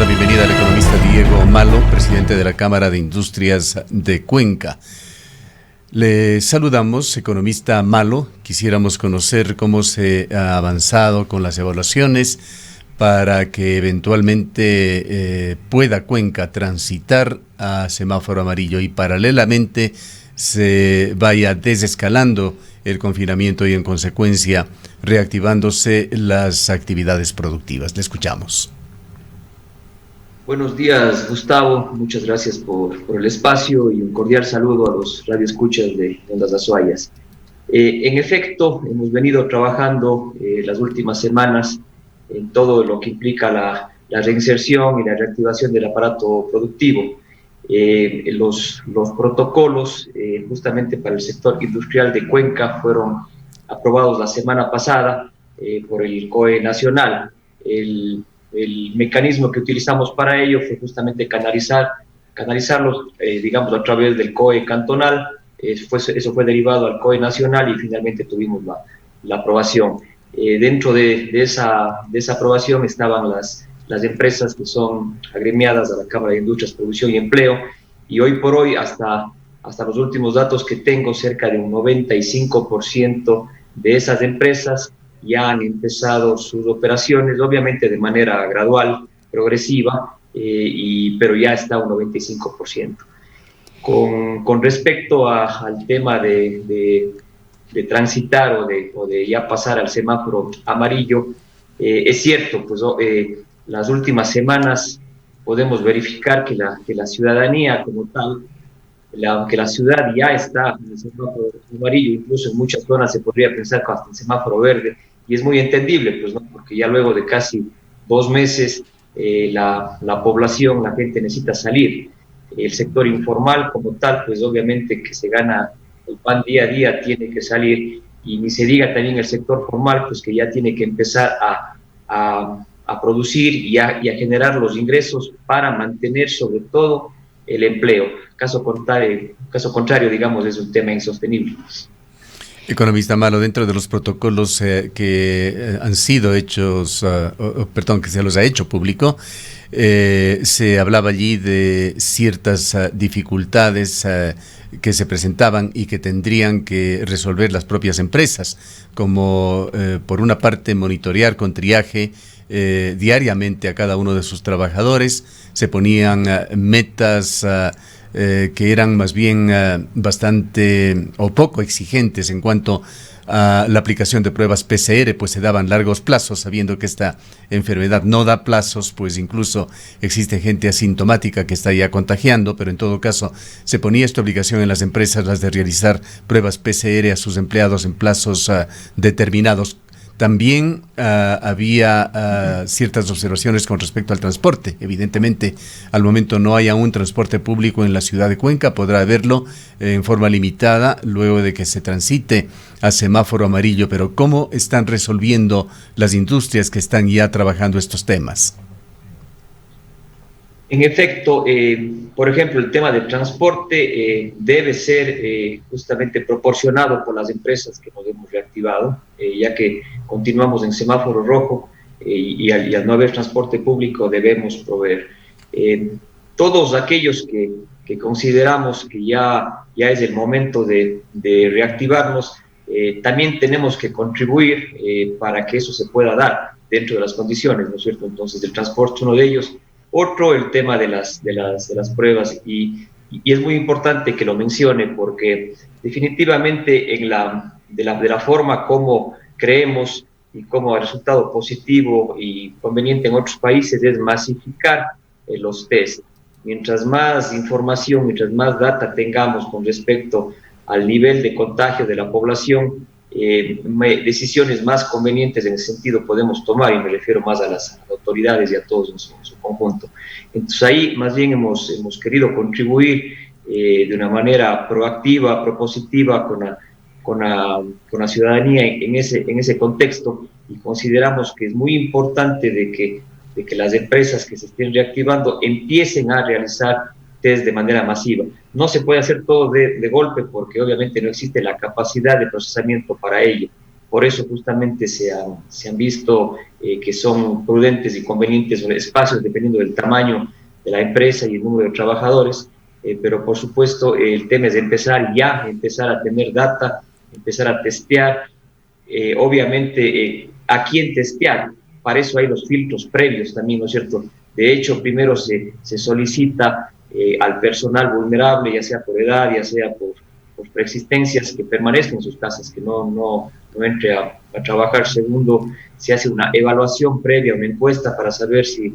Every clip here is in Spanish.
la bienvenida al economista Diego Malo, presidente de la Cámara de Industrias de Cuenca. Le saludamos, economista Malo. Quisiéramos conocer cómo se ha avanzado con las evaluaciones para que eventualmente pueda Cuenca transitar a semáforo amarillo y paralelamente se vaya desescalando el confinamiento y en consecuencia reactivándose las actividades productivas. Le escuchamos. Buenos días, Gustavo. Muchas gracias por el espacio y un cordial saludo a los radioescuchas de Ondas Azuayas. En efecto, hemos venido trabajando las últimas semanas en todo lo que implica la reinserción y la reactivación del aparato productivo. Los protocolos justamente para el sector industrial de Cuenca fueron aprobados la semana pasada por el COE nacional. El mecanismo que utilizamos para ello fue justamente canalizarlos, digamos, a través del COE cantonal. Eso fue derivado al COE nacional y finalmente tuvimos la aprobación. Dentro de esa aprobación estaban las empresas que son agremiadas a la Cámara de Industrias, Producción y Empleo, y hoy por hoy, hasta los últimos datos que tengo, cerca de un 95% de esas empresas ya han empezado sus operaciones, obviamente de manera gradual, progresiva, pero ya está un 95%. Con respecto al tema de transitar o de ya pasar al semáforo amarillo, es cierto, pues las últimas semanas podemos verificar que la ciudadanía como tal, aunque la ciudad ya está en el semáforo amarillo, incluso en muchas zonas se podría pensar que hasta el semáforo verde, y es muy entendible, pues, ¿no? Porque ya luego de casi 2 meses la población, la gente necesita salir. El sector informal como tal, pues obviamente que se gana el pan día a día, tiene que salir, y ni se diga también el sector formal, pues que ya tiene que empezar a producir y a generar los ingresos para mantener sobre todo el empleo. Caso contrario, digamos, es un tema insostenible. Economista Malo, dentro de los protocolos que han sido hechos, que se los ha hecho público, se hablaba allí de ciertas dificultades que se presentaban y que tendrían que resolver las propias empresas, como por una parte monitorear con triaje diariamente a cada uno de sus trabajadores. Se ponían metas que eran más bien bastante o poco exigentes en cuanto a la aplicación de pruebas PCR, pues se daban largos plazos, sabiendo que esta enfermedad no da plazos, pues incluso existe gente asintomática que está ya contagiando, pero en todo caso se ponía esta obligación en las empresas, las de realizar pruebas PCR a sus empleados en plazos determinados. También había ciertas observaciones con respecto al transporte. Evidentemente, al momento no hay aún transporte público en la ciudad de Cuenca. Podrá haberlo en forma limitada luego de que se transite a semáforo amarillo. Pero ¿cómo están resolviendo las industrias que están ya trabajando estos temas? En efecto, por ejemplo, el tema del transporte debe ser justamente proporcionado por las empresas que nos hemos reactivado, ya que continuamos en semáforo rojo y al no haber transporte público debemos proveer. Todos aquellos que consideramos que ya es el momento de reactivarnos, también tenemos que contribuir para que eso se pueda dar dentro de las condiciones, ¿no es cierto? Entonces, el transporte es uno de ellos. Otro, el tema de las pruebas, y es muy importante que lo mencione porque definitivamente de la forma como creemos y como ha resultado positivo y conveniente en otros países es masificar los test. Mientras más información, mientras más data tengamos con respecto al nivel de contagio de la población, decisiones más convenientes en ese sentido podemos tomar, y me refiero más a las autoridades y a todos en su conjunto. Entonces ahí más bien hemos querido contribuir de una manera proactiva, propositiva con la ciudadanía en ese contexto, y consideramos que es muy importante de que las empresas que se estén reactivando empiecen a realizar test de manera masiva. No se puede hacer todo de golpe porque obviamente no existe la capacidad de procesamiento para ello. por eso justamente se han visto que son prudentes y convenientes los espacios dependiendo del tamaño de la empresa y el número de trabajadores, pero por supuesto el tema es empezar a tener data, empezar a testear, obviamente a quién testear, para eso hay los filtros previos también, ¿no es cierto? De hecho, primero se solicita al personal vulnerable, ya sea por edad, ya sea por preexistencias, que permanezcan en sus casas, que no entre a trabajar. Segundo, se hace una evaluación previa, una encuesta para saber si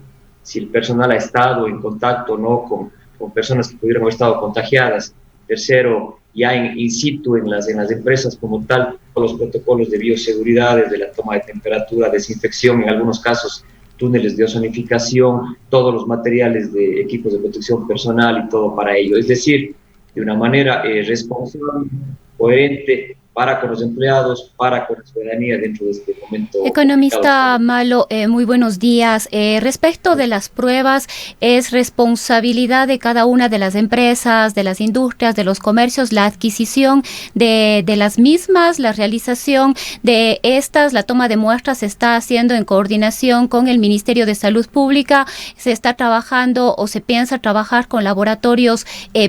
el personal ha estado en contacto o no con personas que pudieran haber estado contagiadas. Tercero, ya in situ en las empresas como tal, los protocolos de bioseguridad, desde la toma de temperatura, desinfección, en algunos casos túneles de ozonificación, todos los materiales de equipos de protección personal y todo para ello. Es decir, de una manera responsable, coherente, para con los empleados, para con la ciudadanía dentro de este momento. Economista Malo, muy buenos días. Respecto de las pruebas, ¿es responsabilidad de cada una de las empresas, de las industrias, de los comercios, la adquisición de las mismas, la realización de estas, la toma de muestras se está haciendo en coordinación con el Ministerio de Salud Pública? ¿Se está trabajando o se piensa trabajar con laboratorios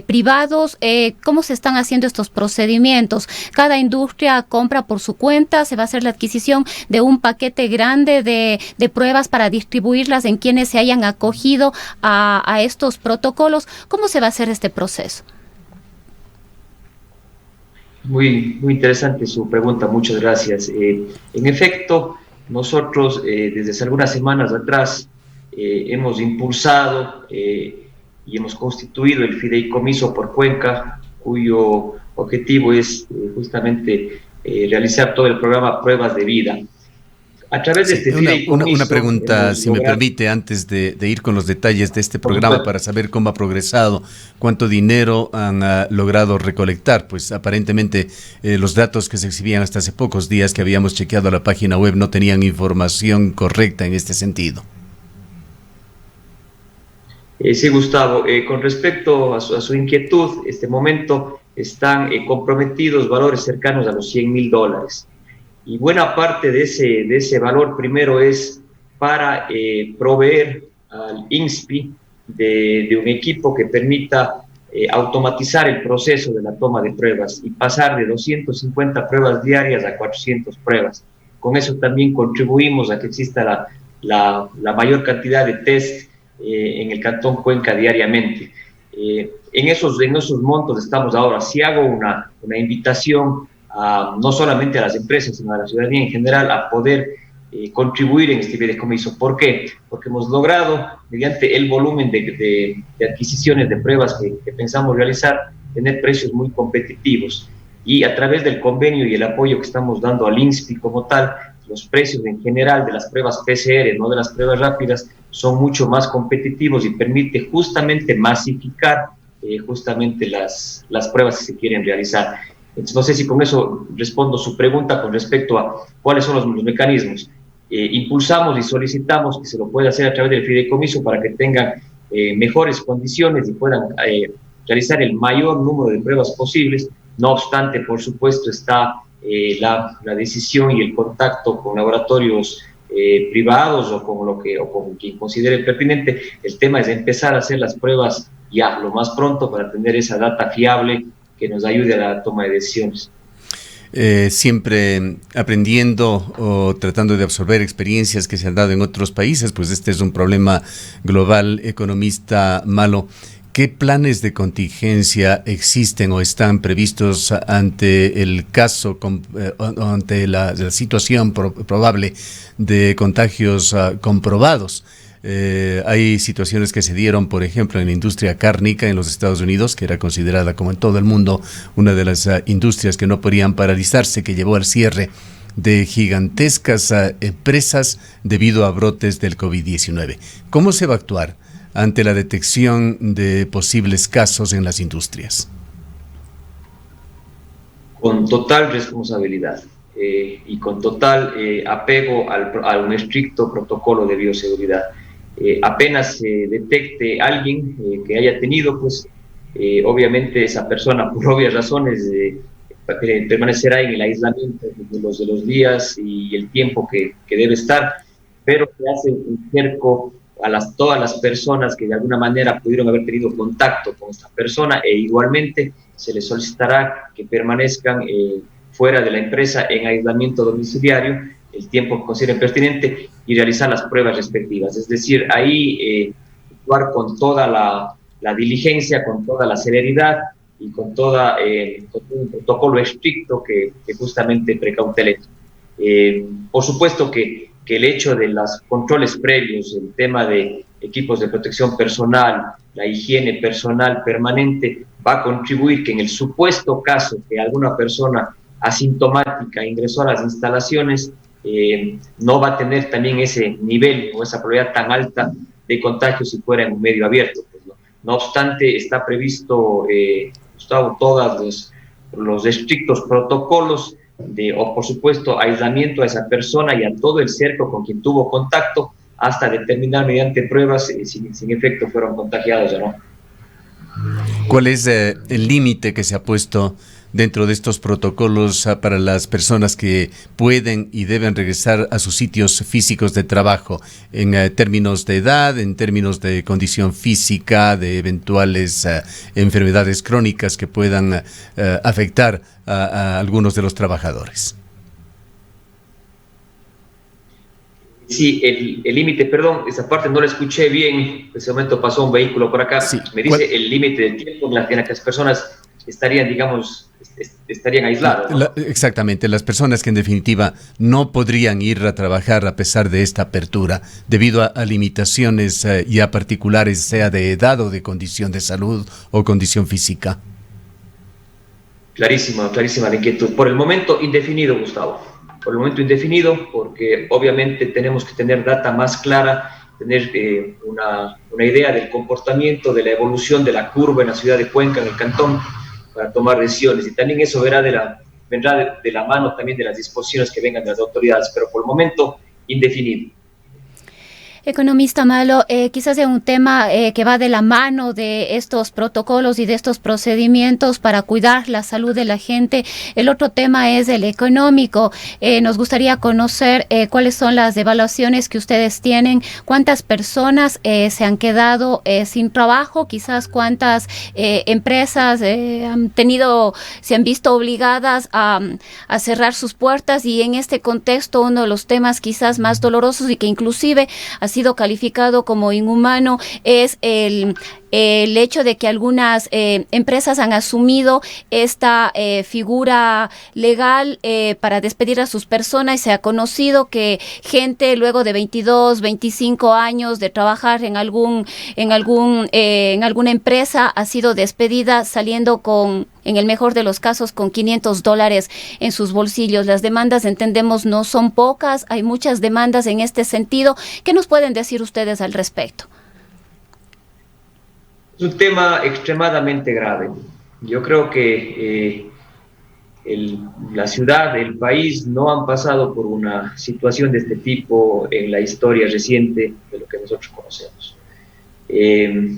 privados? ¿Cómo se están haciendo estos procedimientos? Cada industria compra por su cuenta, se va a hacer la adquisición de un paquete grande de pruebas para distribuirlas en quienes se hayan acogido a estos protocolos. ¿Cómo se va a hacer este proceso? Muy interesante su pregunta, muchas gracias. En efecto, nosotros desde hace algunas semanas atrás hemos impulsado y hemos constituido el fideicomiso por Cuenca, cuyo objetivo es justamente realizar todo el programa Pruebas de Vida. A través de este fideicomiso... Una pregunta, si me permite, antes de ir con los detalles de este programa, para saber cómo ha progresado, cuánto dinero han logrado recolectar. Pues aparentemente los datos que se exhibían hasta hace pocos días que habíamos chequeado la página web no tenían información correcta en este sentido. Sí, Gustavo, con respecto a su inquietud, este momento están comprometidos valores cercanos a los $100,000. Y buena parte de ese valor primero es para proveer al INSPI de un equipo que permita automatizar el proceso de la toma de pruebas y pasar de 250 pruebas diarias a 400 pruebas. Con eso también contribuimos a que exista la mayor cantidad de test en el Cantón Cuenca diariamente. En esos montos estamos ahora. Si hago una invitación no solamente a las empresas, sino a la ciudadanía en general, a poder contribuir en este fideicomiso. ¿Por qué? Porque hemos logrado, mediante el volumen de adquisiciones de pruebas que pensamos realizar, tener precios muy competitivos. Y a través del convenio y el apoyo que estamos dando al INSPI como tal, los precios en general de las pruebas PCR, no de las pruebas rápidas, son mucho más competitivos y permite justamente masificar justamente las pruebas que se quieren realizar. Entonces, no sé si con eso respondo su pregunta con respecto a cuáles son los mecanismos. Impulsamos y solicitamos que se lo pueda hacer a través del fideicomiso para que tengan mejores condiciones y puedan realizar el mayor número de pruebas posibles. No obstante, por supuesto, está la decisión y el contacto con laboratorios privados o con quien considere pertinente. El tema es empezar a hacer las pruebas ya lo más pronto para tener esa data fiable que nos ayude a la toma de decisiones. Siempre aprendiendo o tratando de absorber experiencias que se han dado en otros países, pues este es un problema global. Economista Malo, ¿qué planes de contingencia existen o están previstos ante el caso, ante la situación probable de contagios comprobados? Hay situaciones que se dieron, por ejemplo, en la industria cárnica en los Estados Unidos, que era considerada, como en todo el mundo, una de las industrias que no podían paralizarse, que llevó al cierre de gigantescas empresas debido a brotes del COVID-19. ¿Cómo se va a actuar ante la detección de posibles casos en las industrias? Con total responsabilidad y con total apego a un estricto protocolo de bioseguridad. Apenas se detecte alguien que haya tenido, pues obviamente esa persona, por obvias razones, permanecerá en el aislamiento de los días y el tiempo que debe estar, pero se hace un cerco a todas las personas que de alguna manera pudieron haber tenido contacto con esta persona, e igualmente se les solicitará que permanezcan fuera de la empresa en aislamiento domiciliario el tiempo que consideren pertinente y realizar las pruebas respectivas. Es decir, ahí actuar con toda la diligencia, con toda la celeridad y con todo un protocolo estricto que justamente precautele. Por supuesto que el hecho de los controles previos, el tema de equipos de protección personal, la higiene personal permanente, va a contribuir que en el supuesto caso que alguna persona asintomática ingresó a las instalaciones, no va a tener también ese nivel o esa probabilidad tan alta de contagio si fuera en un medio abierto. Pues, ¿no? No obstante, está previsto, Gustavo, todos los estrictos protocolos o por supuesto aislamiento a esa persona y a todo el cerco con quien tuvo contacto hasta determinar mediante pruebas si en efecto fueron contagiados o no. ¿Cuál es el límite que se ha puesto dentro de estos protocolos para las personas que pueden y deben regresar a sus sitios físicos de trabajo en términos de edad, en términos de condición física, de eventuales enfermedades crónicas que puedan afectar a algunos de los trabajadores? Sí, el límite, perdón, esa parte no la escuché bien, en ese momento pasó un vehículo por acá, sí. Me dice el límite de tiempo en la que las personas estarían, digamos, estarían aislados, ¿no? Exactamente, las personas que en definitiva no podrían ir a trabajar a pesar de esta apertura, debido a limitaciones ya particulares, sea de edad o de condición de salud o condición física. Clarísima la inquietud. Por el momento indefinido, Gustavo. Por el momento indefinido, porque obviamente tenemos que tener data más clara, tener una idea del comportamiento, de la evolución de la curva en la ciudad de Cuenca, en el cantón, para tomar decisiones. Y también eso vendrá de la mano también de las disposiciones que vengan de las autoridades, pero por el momento indefinido. Economista Malo, quizás es un tema que va de la mano de estos protocolos y de estos procedimientos para cuidar la salud de la gente. El otro tema es el económico. Nos gustaría conocer cuáles son las evaluaciones que ustedes tienen, cuántas personas se han quedado sin trabajo, quizás cuántas empresas se han visto obligadas a cerrar sus puertas, y en este contexto uno de los temas quizás más dolorosos y que inclusive ha sido calificado como inhumano es el hecho de que algunas empresas han asumido esta figura legal para despedir a sus personas, y se ha conocido que gente luego de 22, 25 años de trabajar en alguna empresa ha sido despedida saliendo en el mejor de los casos, con $500 en sus bolsillos. Las demandas, entendemos, no son pocas, hay muchas demandas en este sentido. ¿Qué nos pueden decir ustedes al respecto? Es un tema extremadamente grave. Yo creo que la ciudad, el país no han pasado por una situación de este tipo en la historia reciente de lo que nosotros conocemos.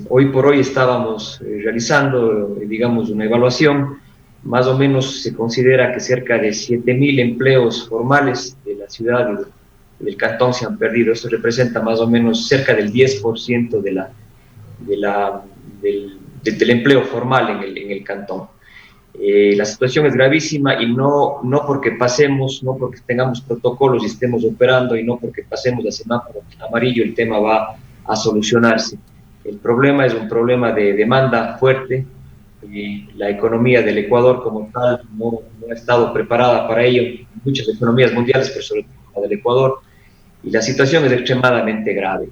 Hoy por hoy estábamos realizando, digamos, una evaluación. Más o menos se considera que cerca de 7.000 empleos formales de la ciudad y del cantón se han perdido. Esto representa más o menos cerca del 10% del empleo formal en el cantón. La situación es gravísima, y no porque tengamos protocolos y estemos operando, y no porque pasemos a semáforo amarillo el tema va a solucionarse. El problema es un problema de demanda fuerte. La economía del Ecuador como tal no ha estado preparada para ello, muchas economías mundiales, pero sobre todo la del Ecuador, y la situación es extremadamente grave.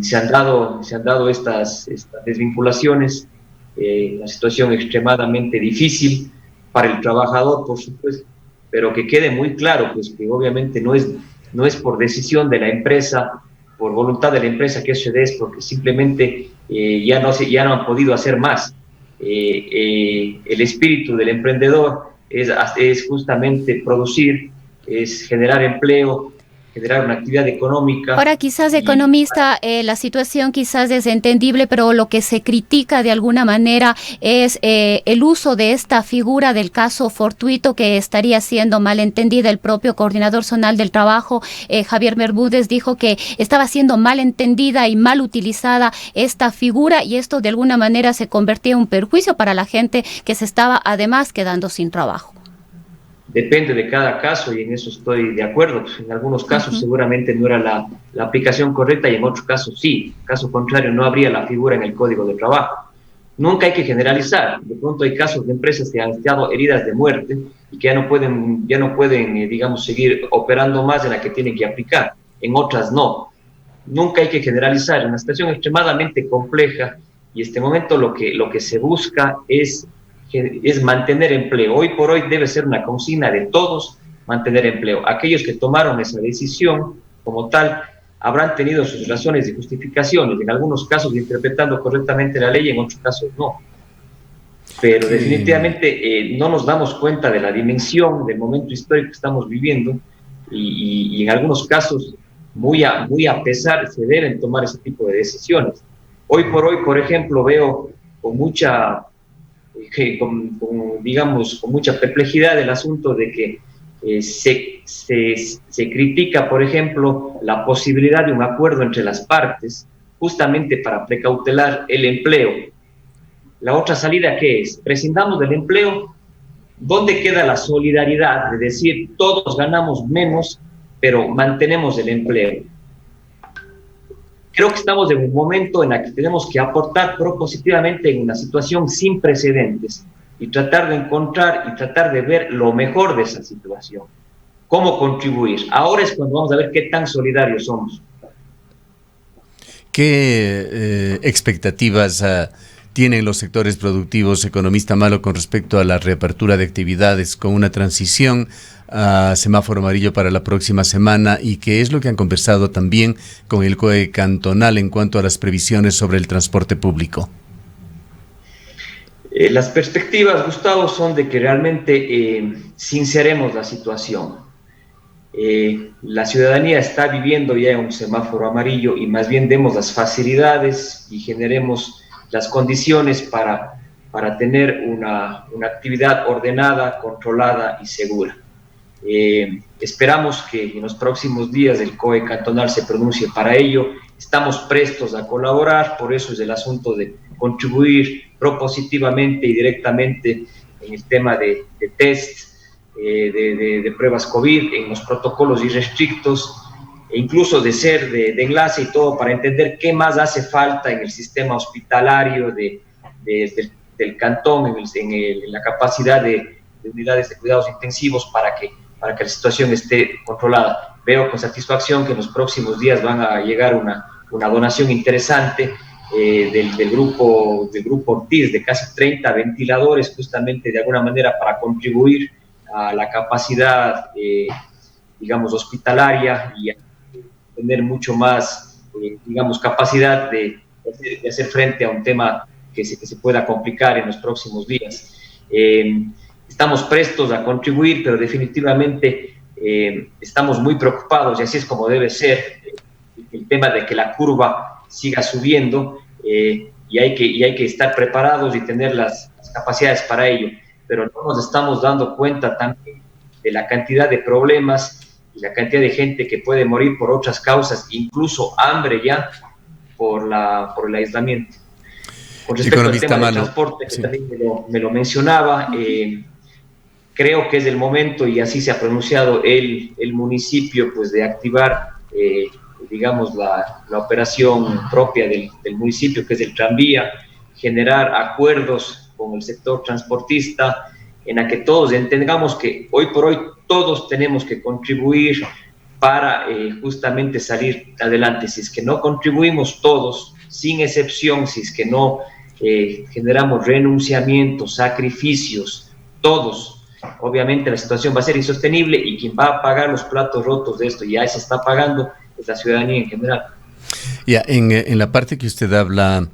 Se han dado estas desvinculaciones, una situación extremadamente difícil para el trabajador, por supuesto, pero que quede muy claro, pues, que obviamente no es por decisión de la empresa, por voluntad de la empresa que eso se dé, es porque simplemente ya no han podido hacer más. El espíritu del emprendedor es justamente producir, es generar empleo, generar una actividad económica. Ahora, quizás, economista, la situación quizás es entendible, pero lo que se critica de alguna manera es el uso de esta figura del caso fortuito, que estaría siendo malentendida. El propio coordinador zonal del trabajo, Javier Bermúdez, dijo que estaba siendo malentendida y mal utilizada esta figura, y esto de alguna manera se convertía en un perjuicio para la gente que se estaba además quedando sin trabajo. Depende de cada caso, y en eso estoy de acuerdo. En algunos casos seguramente no era la aplicación correcta, y en otros casos sí. En caso contrario, no habría la figura en el Código de Trabajo. Nunca hay que generalizar. De pronto hay casos de empresas que han estado heridas de muerte y que ya no pueden digamos, seguir operando más en la que tienen que aplicar. En otras no. Nunca hay que generalizar. En una situación extremadamente compleja, y en este momento lo que se busca es mantener empleo. Hoy por hoy debe ser una consigna de todos mantener empleo. Aquellos que tomaron esa decisión como tal habrán tenido sus razones y justificaciones, en algunos casos interpretando correctamente la ley, en otros casos no. Pero definitivamente no nos damos cuenta de la dimensión del momento histórico que estamos viviendo, y en algunos casos muy a pesar se deben tomar ese tipo de decisiones. Hoy por hoy, por ejemplo, veo con mucha perplejidad el asunto de que se critica, por ejemplo, la posibilidad de un acuerdo entre las partes, justamente para precautelar el empleo. La otra salida, ¿qué es? Prescindamos del empleo. ¿Dónde queda la solidaridad de decir todos ganamos menos, pero mantenemos el empleo? Creo que estamos en un momento en el que tenemos que aportar propositivamente en una situación sin precedentes y tratar de encontrar y tratar de ver lo mejor de esa situación. ¿Cómo contribuir? Ahora es cuando vamos a ver qué tan solidarios somos. ¿Qué expectativas tienen los sectores productivos, economista Malo, con respecto a la reapertura de actividades con una transición a semáforo amarillo para la próxima semana? ¿Y qué es lo que han conversado también con el COE cantonal en cuanto a las previsiones sobre el transporte público? Las perspectivas, Gustavo, son de que realmente sinceremos la situación. La ciudadanía está viviendo ya en un semáforo amarillo, y más bien demos las facilidades y generemos las condiciones para tener una actividad ordenada, controlada y segura. Esperamos que en los próximos días el COE cantonal se pronuncie para ello. Estamos prestos a colaborar, por eso es el asunto de contribuir propositivamente y directamente en el tema de test, de pruebas COVID, en los protocolos irrestrictos, e incluso de enlace y todo, para entender qué más hace falta en el sistema hospitalario del cantón, en la capacidad de unidades de cuidados intensivos, para que la situación esté controlada. Veo con satisfacción que en los próximos días van a llegar una donación interesante del grupo Ortiz, de casi 30 ventiladores, justamente de alguna manera para contribuir a la capacidad, digamos, hospitalaria, y a tener mucho más, digamos, capacidad de hacer frente a un tema que se pueda complicar en los próximos días. Estamos prestos a contribuir, pero definitivamente estamos muy preocupados, y así es como debe ser, el tema de que la curva siga subiendo, y hay que estar preparados y tener las capacidades para ello, pero no nos estamos dando cuenta también de la cantidad de problemas y la cantidad de gente que puede morir por otras causas, incluso hambre ya, por el aislamiento. Con respecto al tema del transporte, que también me lo mencionaba, creo que es el momento, y así se ha pronunciado el municipio, pues de activar, digamos, la operación propia del municipio, que es el tranvía, generar acuerdos con el sector transportista, en la que todos entendamos que hoy por hoy todos tenemos que contribuir para justamente salir adelante. Si es que no contribuimos todos, sin excepción, si es que no generamos renunciamientos, sacrificios, todos, obviamente la situación va a ser insostenible, y quien va a pagar los platos rotos de esto, ya se está pagando, es la ciudadanía en general. Ya, en la parte que usted habla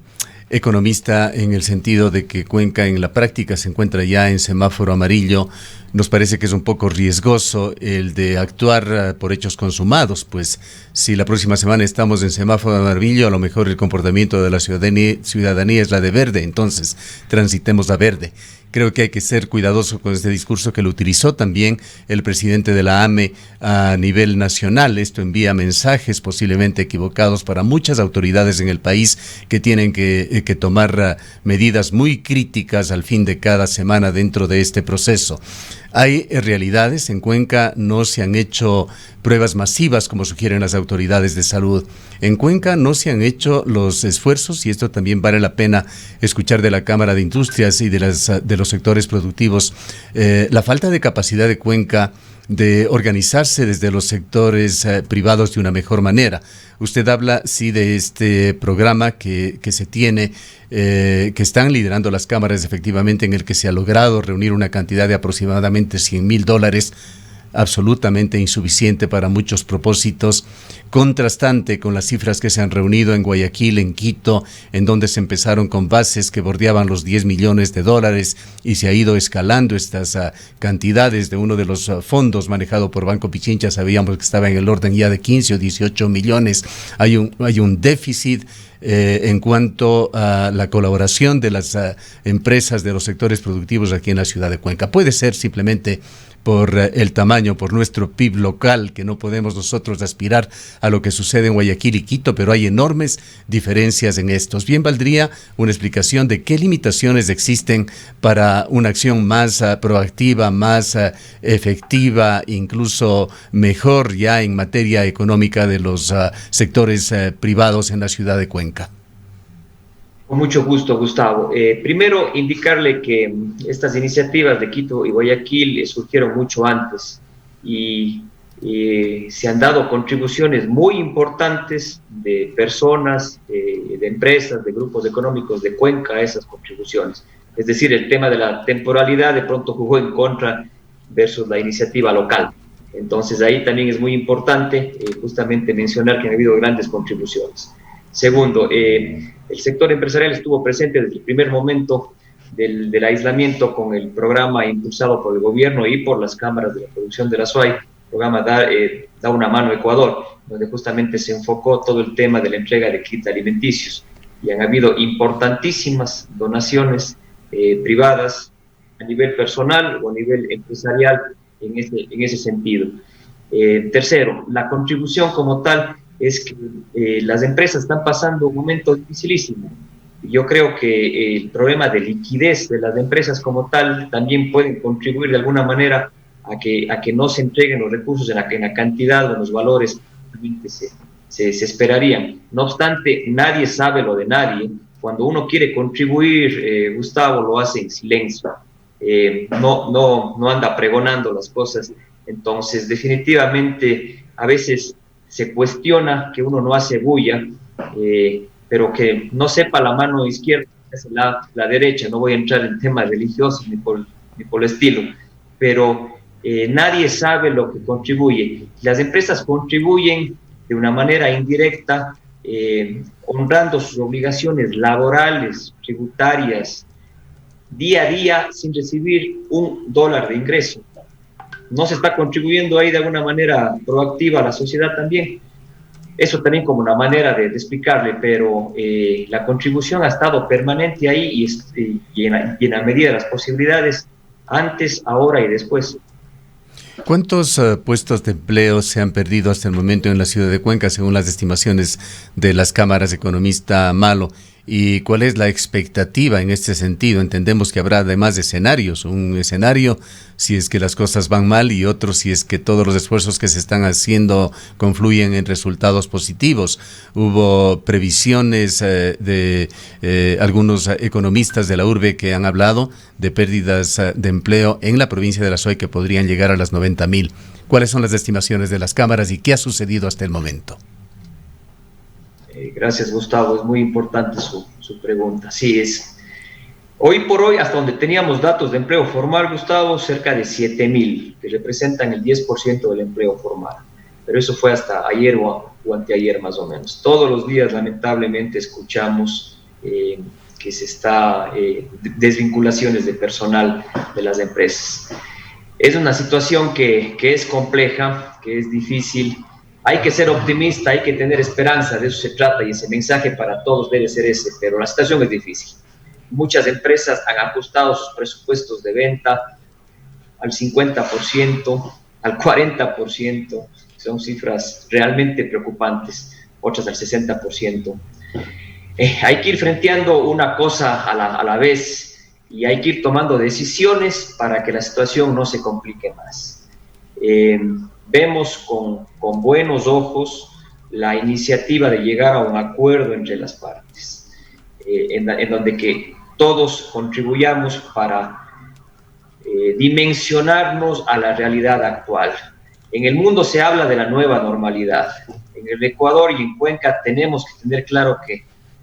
economista en el sentido de que Cuenca en la práctica se encuentra ya en semáforo amarillo. Nos parece que es un poco riesgoso el de actuar por hechos consumados, pues si la próxima semana estamos en semáforo amarillo, a lo mejor el comportamiento de la ciudadanía es la de verde, entonces transitemos a verde. Creo que hay que ser cuidadoso con este discurso que lo utilizó también el presidente de la AME a nivel nacional. Esto envía mensajes posiblemente equivocados para muchas autoridades en el país que tienen que tomar medidas muy críticas al fin de cada semana dentro de este proceso. Hay realidades, en Cuenca no se han hecho pruebas masivas como sugieren las autoridades de salud. En Cuenca no se han hecho los esfuerzos, y esto también vale la pena escuchar de la Cámara de Industrias y de los sectores productivos, la falta de capacidad de Cuenca de organizarse desde los sectores privados de una mejor manera. Usted habla, sí, de este programa que se tiene, que están liderando las cámaras efectivamente, en el que se ha logrado reunir una cantidad de aproximadamente $100,000, absolutamente insuficiente para muchos propósitos, contrastante con las cifras que se han reunido en Guayaquil, en Quito, en donde se empezaron con bases que bordeaban los $10 millones y se ha ido escalando estas cantidades. De uno de los fondos manejado por Banco Pichincha sabíamos que estaba en el orden ya de 15 o 18 millones. Hay un déficit en cuanto a la colaboración de las empresas de los sectores productivos aquí en la ciudad de Cuenca. Puede ser simplemente por el tamaño, por nuestro PIB local, que no podemos nosotros aspirar a lo que sucede en Guayaquil y Quito, pero hay enormes diferencias en estos. Bien valdría una explicación de qué limitaciones existen para una acción más proactiva, más efectiva, incluso mejor ya en materia económica de los sectores privados en la ciudad de Cuenca. Con mucho gusto, Gustavo. Primero, indicarle que estas iniciativas de Quito y Guayaquil surgieron mucho antes y se han dado contribuciones muy importantes de personas, de empresas, de grupos económicos de Cuenca a esas contribuciones. Es decir, el tema de la temporalidad de pronto jugó en contra versus la iniciativa local. Entonces, ahí también es muy importante justamente mencionar que han habido grandes contribuciones. Segundo, el sector empresarial estuvo presente desde el primer momento del aislamiento con el programa impulsado por el gobierno y por las cámaras de la producción de la SUAY, el programa Da una mano Ecuador, donde justamente se enfocó todo el tema de la entrega de kits alimenticios. Y han habido importantísimas donaciones privadas a nivel personal o a nivel empresarial en ese sentido. Tercero, la contribución como tal es que las empresas están pasando un momento dificilísimo. Yo creo que el problema de liquidez de las empresas como tal también pueden contribuir de alguna manera a que no se entreguen los recursos en la cantidad o en los valores que se esperarían. No obstante, nadie sabe lo de nadie. Cuando uno quiere contribuir, Gustavo, lo hace en silencio. No anda pregonando las cosas. Entonces, definitivamente, a veces se cuestiona que uno no hace bulla, pero que no sepa la mano izquierda, la derecha. No voy a entrar en temas religiosos ni por el estilo, pero nadie sabe lo que contribuye. Las empresas contribuyen de una manera indirecta, honrando sus obligaciones laborales, tributarias, día a día, sin recibir $1 de ingreso. No se está contribuyendo ahí de alguna manera proactiva a la sociedad también. Eso también como una manera de explicarle, pero la contribución ha estado permanente ahí y en la medida de las posibilidades, antes, ahora y después. ¿Cuántos puestos de empleo se han perdido hasta el momento en la ciudad de Cuenca, según las estimaciones de las cámaras, economista Malo? ¿Y cuál es la expectativa en este sentido? Entendemos que habrá además de escenarios, un escenario si es que las cosas van mal y otro si es que todos los esfuerzos que se están haciendo confluyen en resultados positivos. Hubo previsiones de algunos economistas de la urbe que han hablado de pérdidas de empleo en la provincia de la SUAY que podrían llegar a las 90,000. ¿Cuáles son las estimaciones de las cámaras y qué ha sucedido hasta el momento? Gracias, Gustavo. Es muy importante su pregunta. Sí, es. Hoy por hoy, hasta donde teníamos datos de empleo formal, Gustavo, cerca de 7,000, que representan el 10% del empleo formal. Pero eso fue hasta ayer o anteayer más o menos. Todos los días, lamentablemente, escuchamos que se está desvinculaciones de personal de las empresas. Es una situación que es compleja, que es difícil. Hay que ser optimista, hay que tener esperanza, de eso se trata, y ese mensaje para todos debe ser ese, pero la situación es difícil. Muchas empresas han ajustado sus presupuestos de venta al 50%, al 40%, son cifras realmente preocupantes, otras al 60%. Hay que ir frenteando una cosa a la vez y hay que ir tomando decisiones para que la situación no se complique más. Vemos con buenos ojos la iniciativa de llegar a un acuerdo entre las partes, en donde que todos contribuyamos para dimensionarnos a la realidad actual. En el mundo se habla de la nueva normalidad. En el Ecuador y en Cuenca tenemos que tener claro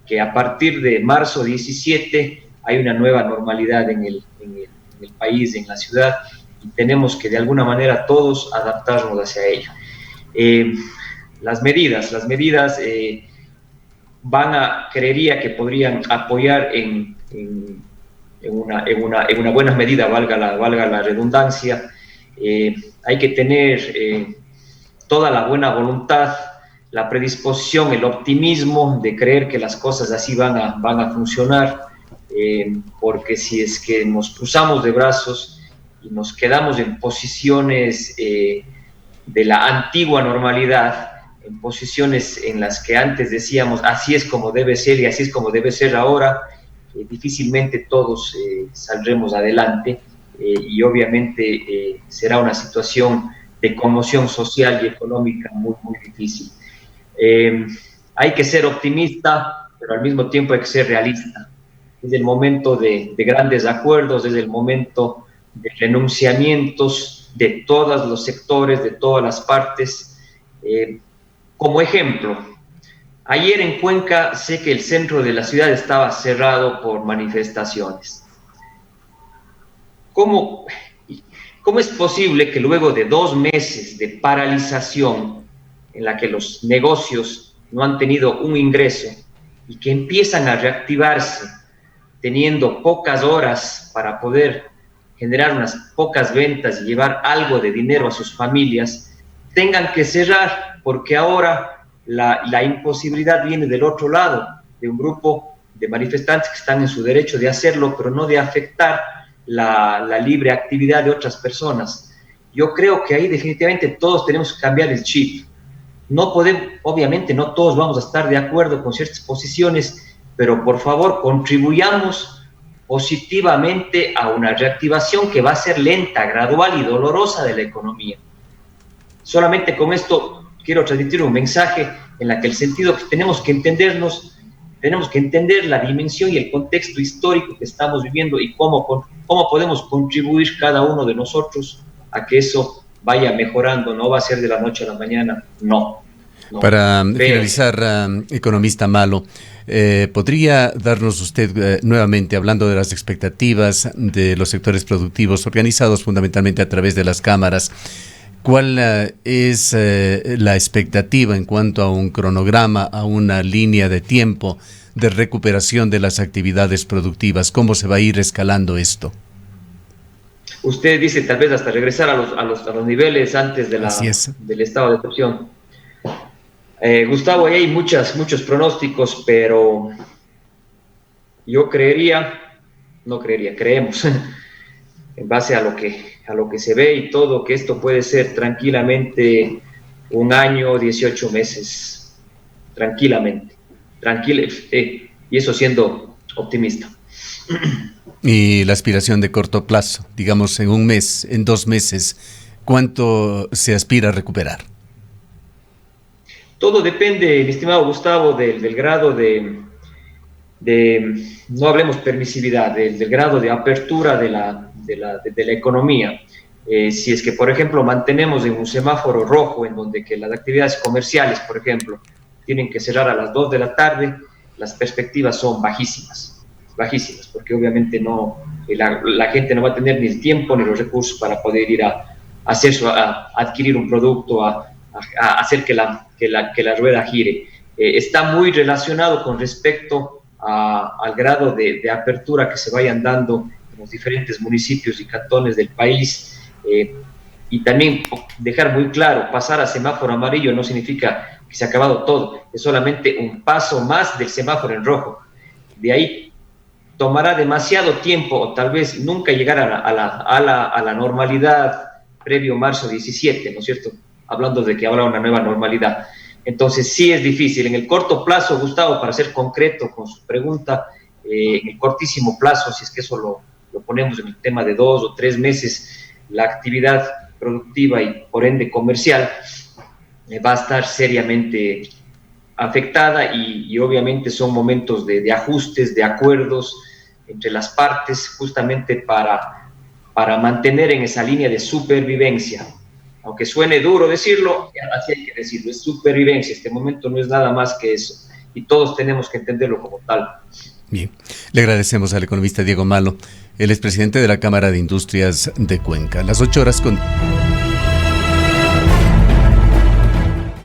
que a partir de marzo 17 hay una nueva normalidad en el país, en la ciudad, y tenemos que de alguna manera todos adaptarnos hacia ello. Las medidas creería que podrían apoyar en una buena medida, valga la redundancia. Hay que tener toda la buena voluntad, la predisposición, el optimismo de creer que las cosas así van a funcionar, porque si es que nos cruzamos de brazos y nos quedamos en posiciones de la antigua normalidad, en posiciones en las que antes decíamos así es como debe ser y así es como debe ser ahora, difícilmente todos saldremos adelante, y obviamente será una situación de conmoción social y económica muy, muy difícil. Hay que ser optimista, pero al mismo tiempo hay que ser realista. Es el momento de grandes acuerdos, es el momento de renunciamientos de todos los sectores, de todas las partes. Como ejemplo, ayer en Cuenca sé que el centro de la ciudad estaba cerrado por manifestaciones. ¿Cómo es posible que luego de 2 meses de paralización en la que los negocios no han tenido un ingreso y que empiezan a reactivarse teniendo pocas horas para poder generar unas pocas ventas y llevar algo de dinero a sus familias, tengan que cerrar porque ahora la imposibilidad viene del otro lado, de un grupo de manifestantes que están en su derecho de hacerlo, pero no de afectar la libre actividad de otras personas? Yo creo que ahí definitivamente todos tenemos que cambiar el chip. No podemos, obviamente no todos vamos a estar de acuerdo con ciertas posiciones, pero por favor contribuyamos positivamente a una reactivación que va a ser lenta, gradual y dolorosa de la economía. Solamente con esto quiero transmitir un mensaje en la que el sentido que tenemos que entendernos, tenemos que entender la dimensión y el contexto histórico que estamos viviendo y cómo podemos contribuir cada uno de nosotros a que eso vaya mejorando. No va a ser de la noche a la mañana, no. Para finalizar, economista Malo, ¿podría darnos usted nuevamente, hablando de las expectativas de los sectores productivos organizados fundamentalmente a través de las cámaras, cuál es la expectativa en cuanto a un cronograma, a una línea de tiempo de recuperación de las actividades productivas? ¿Cómo se va a ir escalando esto? Usted dice tal vez hasta regresar a los niveles antes del estado de excepción. Gustavo, ahí hay muchos pronósticos, pero yo creemos, en base a lo que se ve y todo, que esto puede ser tranquilamente 1 año, 18 meses, tranquilamente, y eso siendo optimista. Y la aspiración de corto plazo, digamos en 1 mes, en 2 meses, ¿cuánto se aspira a recuperar? Todo depende, mi estimado Gustavo, del grado de no hablemos permisividad, del grado de apertura de la economía. Si es que, por ejemplo, mantenemos en un semáforo rojo en donde que las actividades comerciales, por ejemplo, tienen que cerrar a las 2 de la tarde, las perspectivas son bajísimas, porque obviamente la gente no va a tener ni el tiempo ni los recursos para poder ir a adquirir un producto, a hacer que la rueda gire. Está muy relacionado con respecto al grado de apertura que se vayan dando en los diferentes municipios y cantones del país. Y también dejar muy claro, pasar a semáforo amarillo no significa que se ha acabado todo, es solamente un paso más del semáforo en rojo. De ahí tomará demasiado tiempo o tal vez nunca llegar a la normalidad previo marzo 17, ¿no es cierto? Hablando de que habrá una nueva normalidad. Entonces sí es difícil. En el corto plazo, Gustavo, para ser concreto con su pregunta, en el cortísimo plazo, si es que eso lo ponemos en el tema de 2 o 3 meses, la actividad productiva y por ende comercial va a estar seriamente afectada y obviamente son momentos de ajustes, de acuerdos entre las partes justamente para mantener en esa línea de supervivencia. Aunque suene duro decirlo, así hay que decirlo, es supervivencia. Este momento no es nada más que eso y todos tenemos que entenderlo como tal. Bien, le agradecemos al economista Diego Malo, él es presidente de la Cámara de Industrias de Cuenca. Las 8:00.